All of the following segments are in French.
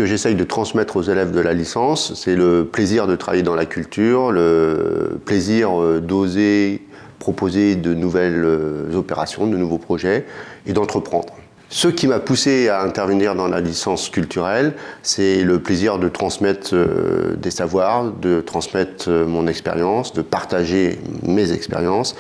que j'essaye de transmettre aux élèves de la licence, c'est le plaisir de travailler dans la culture, le plaisir d'oser proposer de nouvelles opérations, de nouveaux projets et d'entreprendre. Ce qui m'a poussé à intervenir dans la licence culturelle, c'est le plaisir de transmettre des savoirs, de transmettre mon expérience, de partager mes expériences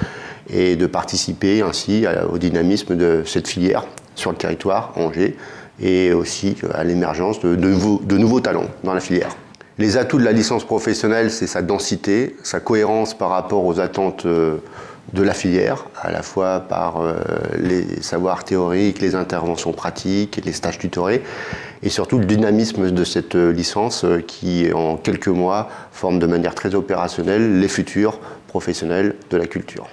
et de participer ainsi au dynamisme de cette filière sur le territoire Angers et aussi à l'émergence de nouveaux talents dans la filière. Les atouts de la licence professionnelle, c'est sa densité, sa cohérence par rapport aux attentes de la filière, à la fois par les savoirs théoriques, les interventions pratiques, les stages tutorés, et surtout le dynamisme de cette licence qui, en quelques mois, forme de manière très opérationnelle les futurs professionnels de la culture.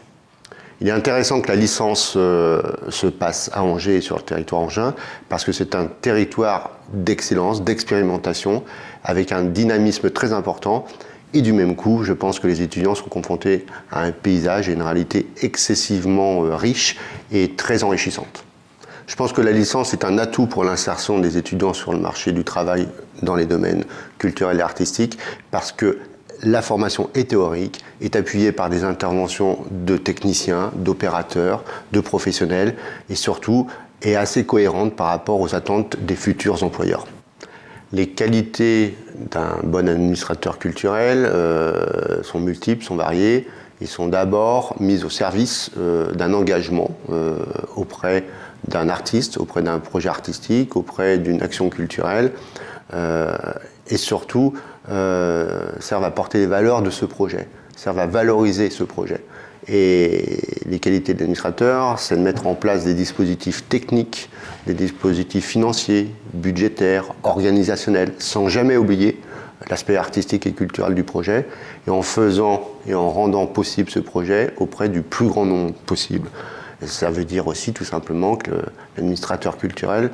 Il est intéressant que la licence se passe à Angers, sur le territoire angevin, parce que c'est un territoire d'excellence, d'expérimentation, avec un dynamisme très important. Et du même coup, je pense que les étudiants sont confrontés à un paysage et une réalité excessivement riche et très enrichissante. Je pense que la licence est un atout pour l'insertion des étudiants sur le marché du travail dans les domaines culturels et artistiques, parce que la formation est théorique, est appuyée par des interventions de techniciens, d'opérateurs, de professionnels, et surtout est assez cohérente par rapport aux attentes des futurs employeurs. Les qualités d'un bon administrateur culturel sont multiples, sont variées. Ils sont d'abord mis au service d'un engagement auprès d'un artiste, auprès d'un projet artistique, auprès d'une action culturelle et surtout servent à porter les valeurs de ce projet, servent à valoriser ce projet. Et les qualités de l'administrateur, c'est de mettre en place des dispositifs techniques, des dispositifs financiers, budgétaires, organisationnels, sans jamais oublier l'aspect artistique et culturel du projet, et en faisant et en rendant possible ce projet auprès du plus grand nombre possible. Et ça veut dire aussi tout simplement que l'administrateur culturel,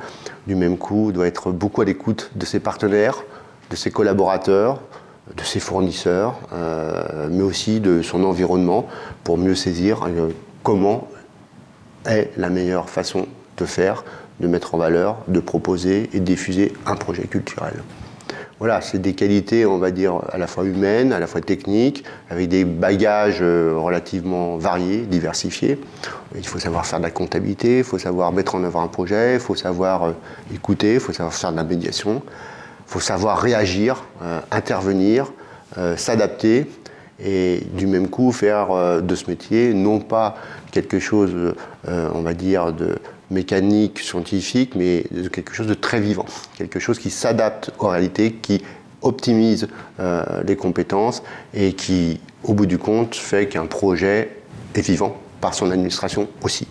du même coup, doit être beaucoup à l'écoute de ses partenaires, de ses collaborateurs, de ses fournisseurs, mais aussi de son environnement pour mieux saisir comment est la meilleure façon de faire, de mettre en valeur, de proposer et de diffuser un projet culturel. Voilà, c'est des qualités, on va dire, à la fois humaines, à la fois techniques, avec des bagages relativement variés, diversifiés. Il faut savoir faire de la comptabilité, il faut savoir mettre en œuvre un projet, il faut savoir écouter, il faut savoir faire de la médiation. Il faut savoir réagir, intervenir, s'adapter et du même coup faire de ce métier non pas quelque chose, on va dire, de mécanique, scientifique, mais de quelque chose de très vivant, quelque chose qui s'adapte aux réalités, qui optimise les compétences et qui, au bout du compte, fait qu'un projet est vivant par son administration aussi.